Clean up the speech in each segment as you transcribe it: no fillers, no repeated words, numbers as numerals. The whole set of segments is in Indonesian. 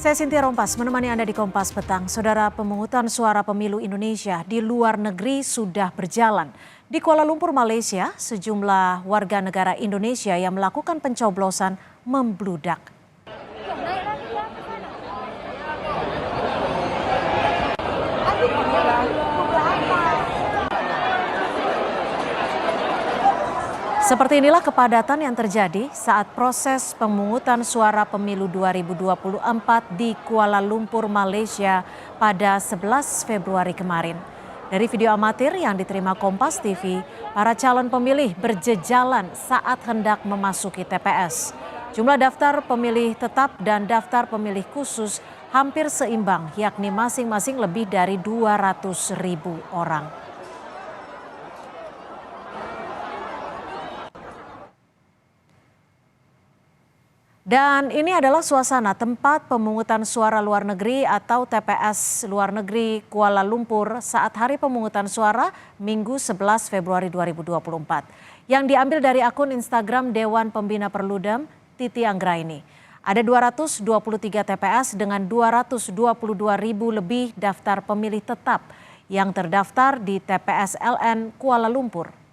Saya Cynthia Rompas menemani Anda di Kompas Petang. Saudara, pemungutan suara pemilu Indonesia di luar negeri sudah berjalan. Di Kuala Lumpur, Malaysia, sejumlah warga negara Indonesia yang melakukan pencoblosan membludak. Seperti inilah kepadatan yang terjadi saat proses pemungutan suara pemilu 2024 di Kuala Lumpur, Malaysia pada 11 Februari kemarin. Dari video amatir yang diterima Kompas TV, para calon pemilih berjejalan saat hendak memasuki TPS. Jumlah daftar pemilih tetap dan daftar pemilih khusus hampir seimbang, yakni masing-masing lebih dari 200.000 orang. Dan ini adalah suasana tempat pemungutan suara luar negeri atau TPS luar negeri Kuala Lumpur saat hari pemungutan suara Minggu 11 Februari 2024. Yang diambil dari akun Instagram Dewan Pembina Perludem Titi Anggraini. Ada 223 TPS dengan 222.000 lebih daftar pemilih tetap yang terdaftar di TPS LN Kuala Lumpur.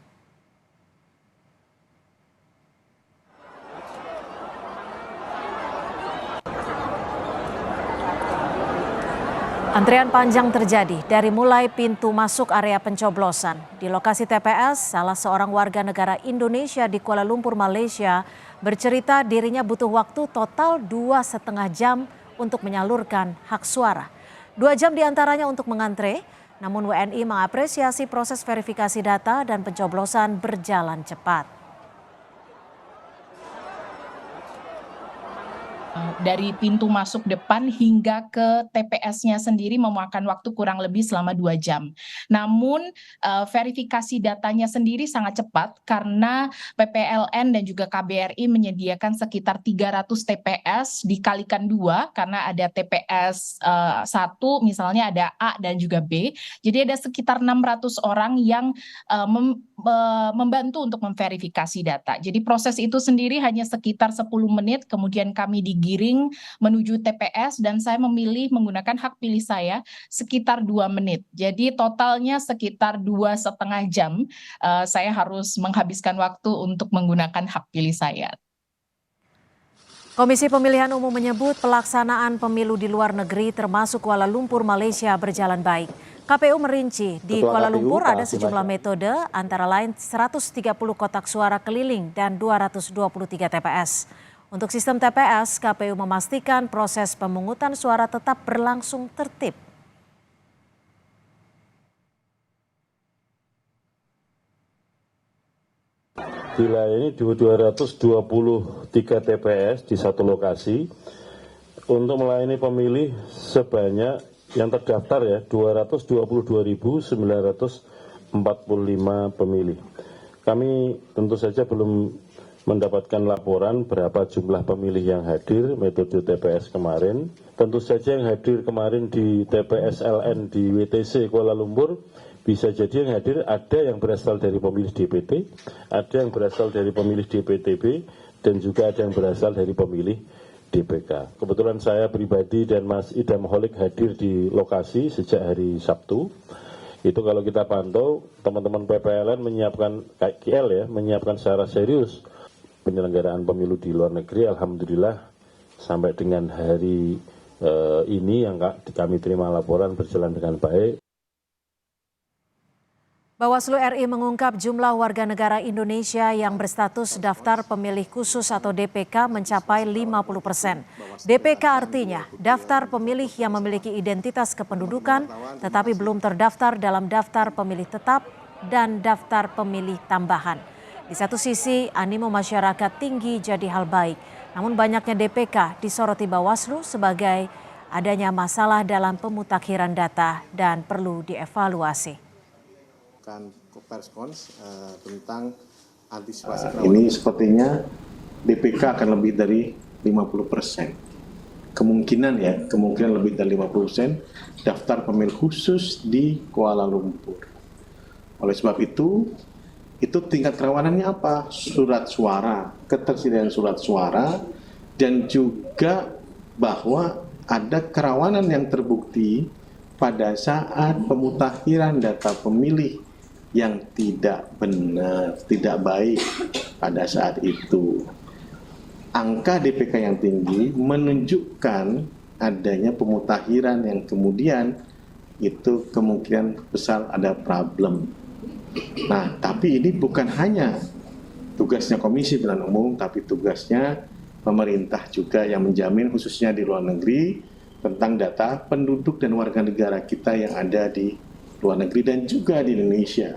Antrian panjang terjadi dari mulai pintu masuk area pencoblosan. Di lokasi TPS, salah seorang warga negara Indonesia di Kuala Lumpur, Malaysia, bercerita dirinya butuh waktu total 2,5 jam untuk menyalurkan hak suara. 2 jam diantaranya untuk mengantre, namun WNI mengapresiasi proses verifikasi data dan pencoblosan berjalan cepat. Dari pintu masuk depan hingga ke TPS-nya sendiri memakan waktu kurang lebih selama 2 jam. Namun verifikasi datanya sendiri sangat cepat karena PPLN dan juga KBRI menyediakan sekitar 300 TPS dikalikan 2 karena ada TPS 1 misalnya ada A dan juga B. Jadi ada sekitar 600 orang yang membantu untuk memverifikasi data. Jadi proses itu sendiri hanya sekitar 10 menit, kemudian kami digiring menuju TPS dan saya memilih menggunakan hak pilih saya sekitar 2 menit. Jadi totalnya sekitar 2,5 jam saya harus menghabiskan waktu untuk menggunakan hak pilih saya. Komisi Pemilihan Umum menyebut pelaksanaan pemilu di luar negeri termasuk Kuala Lumpur, Malaysia berjalan baik. KPU merinci di Kuala Lumpur ada sejumlah metode antara lain 130 kotak suara keliling dan 223 TPS. Untuk sistem TPS, KPU memastikan proses pemungutan suara tetap berlangsung tertib. Dilayani 223 TPS di satu lokasi untuk melayani pemilih sebanyak yang terdaftar ya 222.945 pemilih. Kami tentu saja belum mendapatkan laporan berapa jumlah pemilih yang hadir metode TPS kemarin. Tentu saja yang hadir kemarin di TPS LN di WTC Kuala Lumpur bisa jadi yang hadir ada yang berasal dari pemilih DPT, ada yang berasal dari pemilih DPTB, dan juga ada yang berasal dari pemilih DPK. Kebetulan saya pribadi dan Mas Idam Holik hadir di lokasi sejak hari Sabtu. Itu kalau kita pantau, teman-teman PPLN menyiapkan KL ya, menyiapkan secara serius penyelenggaraan pemilu di luar negeri. Alhamdulillah sampai dengan hari ini yang kami terima laporan berjalan dengan baik. Bawaslu RI mengungkap jumlah warga negara Indonesia yang berstatus daftar pemilih khusus atau DPK mencapai 50%. DPK artinya daftar pemilih yang memiliki identitas kependudukan tetapi belum terdaftar dalam daftar pemilih tetap dan daftar pemilih tambahan. Di satu sisi, animo masyarakat tinggi jadi hal baik. Namun banyaknya DPK disoroti Bawaslu sebagai adanya masalah dalam pemutakhiran data dan perlu dievaluasi. Perskons tentang antisipasi ini sepertinya DPK akan lebih dari 50%. Kemungkinan lebih dari 50% daftar pemilih khusus di Kuala Lumpur. Oleh sebab itu tingkat kerawanannya apa? Surat suara, ketersediaan surat suara, dan juga bahwa ada kerawanan yang terbukti pada saat pemutakhiran data pemilih yang tidak benar, tidak baik pada saat itu. Angka DPK yang tinggi menunjukkan adanya pemutakhiran yang kemudian itu kemungkinan besar ada problem. Nah, tapi ini bukan hanya tugasnya Komisi Pemilihan Umum, tapi tugasnya pemerintah juga yang menjamin khususnya di luar negeri tentang data penduduk dan warga negara kita yang ada di luar negeri dan juga di Indonesia.